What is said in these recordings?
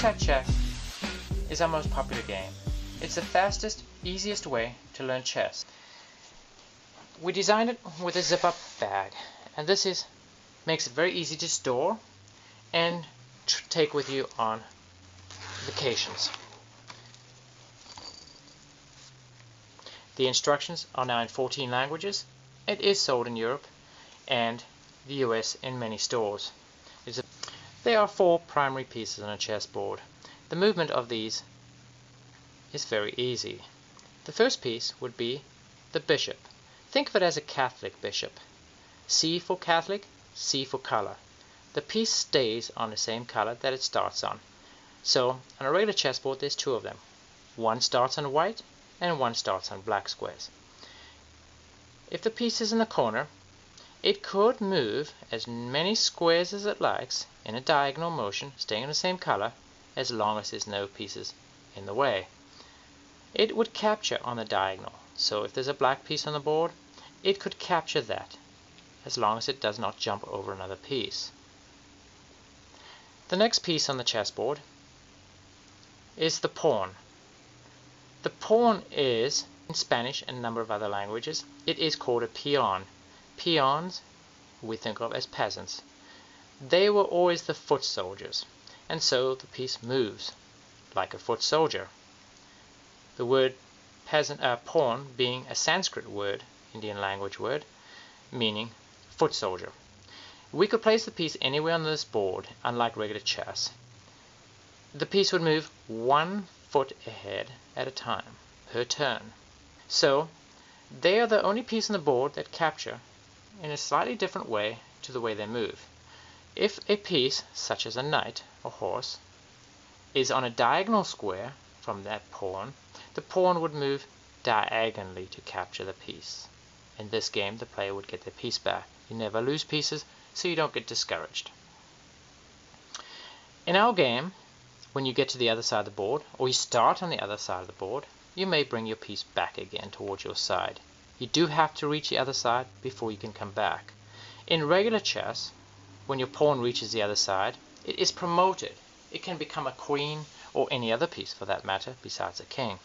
Tic-Tac-Check is our most popular game. It's the fastest, easiest way to learn chess. We designed it with a zip-up bag, and this makes it very easy to store and take with you on vacations. The instructions are now in 14 languages. It is sold in Europe and the US in many stores. There are 4 primary pieces on a chessboard. The movement of these is very easy. The first piece would be the bishop. Think of it as a Catholic bishop. C for Catholic, C for color. The piece stays on the same color that it starts on. So on a regular chessboard there's 2 of them. One starts on white and one starts on black squares. If the piece is in the corner, it could move as many squares as it likes in a diagonal motion, staying in the same color, as long as there's no pieces in the way. It would capture on the diagonal, so if there's a black piece on the board, it could capture that, as long as it does not jump over another piece. The next piece on the chessboard is the pawn. The pawn is, in Spanish and a number of other languages, it is called a peon. Peons we think of as peasants. They were always the foot soldiers, and so the piece moves like a foot soldier. The word pawn being a Sanskrit word, Indian language word, meaning foot soldier. We could place the piece anywhere on this board, unlike regular chess. The piece would move 1 foot ahead at a time, per turn. So, they are the only piece on the board that capture in a slightly different way to the way they move. If a piece, such as a knight or horse, is on a diagonal square from that pawn, the pawn would move diagonally to capture the piece. In this game, the player would get their piece back. You never lose pieces, so you don't get discouraged. In our game, when you get to the other side of the board, or you start on the other side of the board, you may bring your piece back again towards your side. You do have to reach the other side before you can come back. In regular chess, when your pawn reaches the other side, it is promoted. It can become a queen, or any other piece for that matter, besides a king.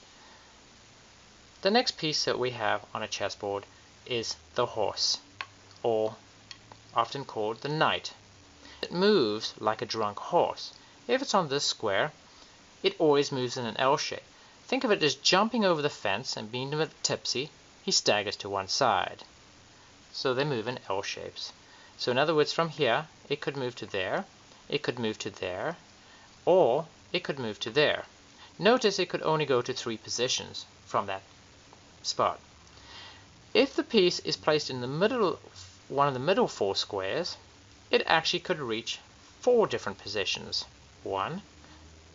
The next piece that we have on a chessboard is the horse, or often called the knight. It moves like a drunk horse. If it's on this square, it always moves in an L shape. Think of it as jumping over the fence, and being a bit tipsy, he staggers to one side. So they move in L shapes. So in other words, from here, it could move to there, it could move to there, or it could move to there. Notice it could only go to 3 positions from that spot. If the piece is placed in the middle, one of the middle 4 squares, it actually could reach 4 different positions. 1,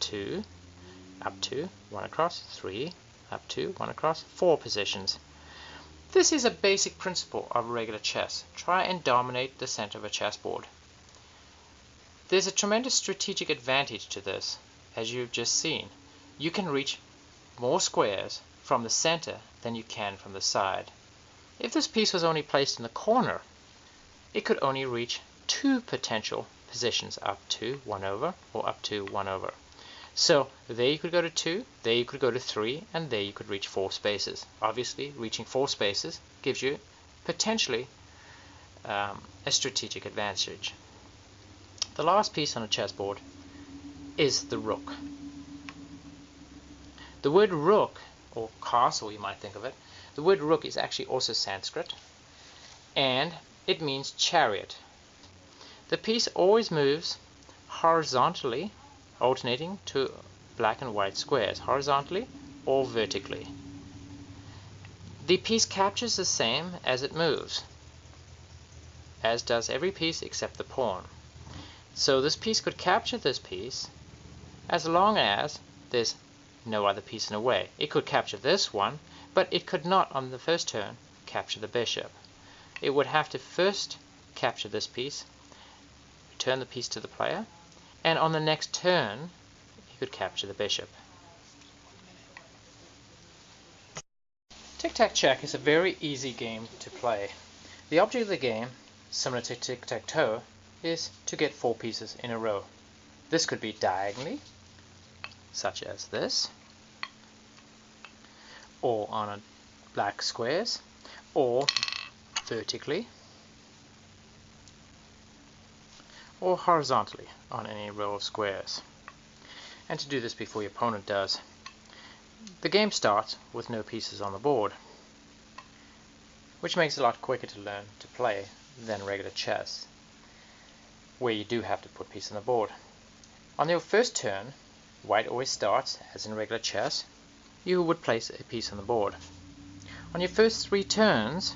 2, up to, 1 across, 3, up to, 1 across, 4 positions. This is a basic principle of regular chess. Try and dominate the center of a chessboard. There's a tremendous strategic advantage to this, as you've just seen. You can reach more squares from the center than you can from the side. If this piece was only placed in the corner, it could only reach 2 potential positions, up to 1 over, or up to 1 over. So there you could go to 2, there you could go to 3, and there you could reach 4 spaces. Obviously, reaching 4 spaces gives you potentially a strategic advantage. The last piece on a chessboard is the rook. The word rook, or castle you might think of it, the word rook is actually also Sanskrit, and it means chariot. The piece always moves horizontally, alternating to black and white squares, horizontally or vertically. The piece captures the same as it moves, as does every piece except the pawn. So this piece could capture this piece as long as there's no other piece in the way. It could capture this one, but it could not on the first turn capture the bishop. It would have to first capture this piece, return the piece to the player, and on the next turn he could capture the bishop. Tic-Tac-Check is a very easy game to play. The object of the game, similar to tic-tac-toe, is to get 4 pieces in a row. This could be diagonally, such as this, or on a black squares, or vertically, or horizontally on any row of squares. And to do this before your opponent does. The game starts with no pieces on the board, which makes it a lot quicker to learn to play than regular chess, where you do have to put pieces on the board. On your first turn, white always starts, as in regular chess. You would place a piece on the board. On your first 3 turns,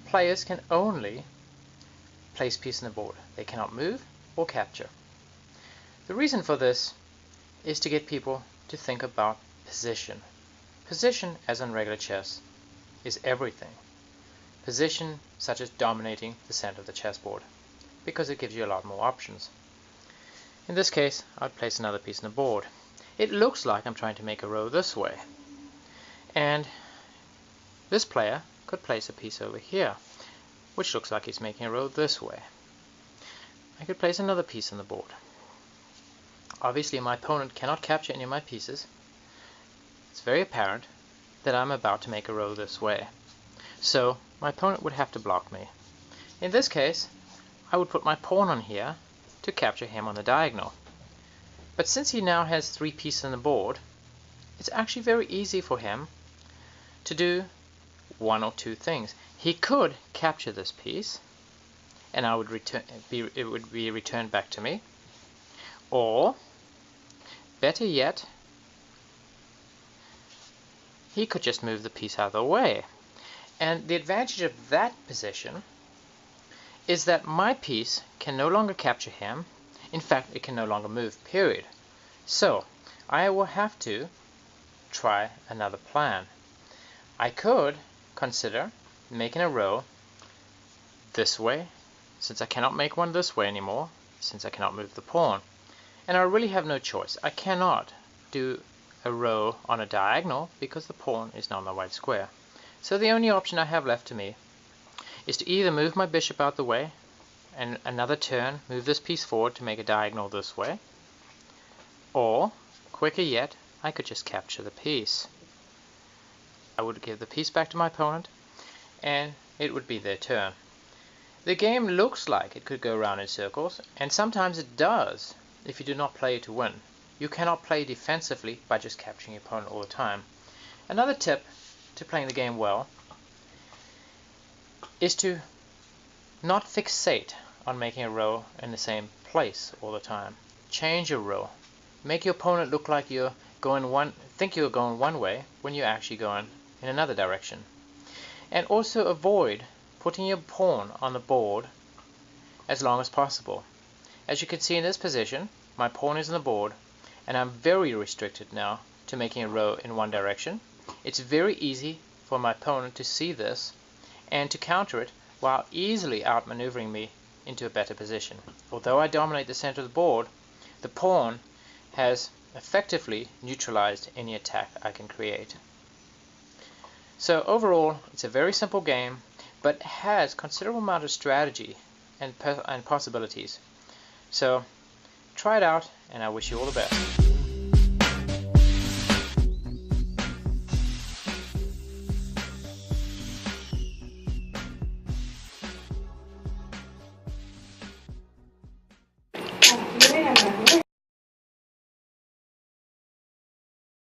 players can only place pieces on the board. They cannot move or capture. The reason for this is to get people to think about position. Position, as in regular chess, is everything. Position such as dominating the center of the chessboard, because it gives you a lot more options. In this case, I'd place another piece on the board. It looks like I'm trying to make a row this way, and this player could place a piece over here, which looks like he's making a row this way. I could place another piece on the board. Obviously my opponent cannot capture any of my pieces. It's very apparent that I'm about to make a row this way, so my opponent would have to block me. In this case, I would put my pawn on here to capture him on the diagonal. But since he now has 3 pieces on the board, it's actually very easy for him to do one or two things. He could capture this piece, and it would be returned back to me. Or, better yet, he could just move the piece out of the way. And the advantage of that position is that my piece can no longer capture him. In fact, it can no longer move, period. So, I will have to try another plan. I could consider making a row this way, since I cannot make one this way anymore, since I cannot move the pawn. And I really have no choice. I cannot do a row on a diagonal because the pawn is not on the white square. So the only option I have left to me is to either move my bishop out the way and another turn move this piece forward to make a diagonal this way, or, quicker yet, I could just capture the piece. I would give the piece back to my opponent and it would be their turn. The game looks like it could go around in circles, and sometimes it does if you do not play to win. You cannot play defensively by just capturing your opponent all the time. Another tip to playing the game well is to not fixate on making a row in the same place all the time. Change your row. Make your opponent look like you're going think you're going one way when you're actually going in another direction. And also avoid putting your pawn on the board as long as possible. As you can see in this position, my pawn is on the board, and I'm very restricted now to making a row in one direction. It's very easy for my opponent to see this and to counter it while easily outmaneuvering me into a better position. Although I dominate the center of the board, the pawn has effectively neutralized any attack I can create. So overall, it's a very simple game, but has considerable amount of strategy and possibilities. So try it out, and I wish you all the best.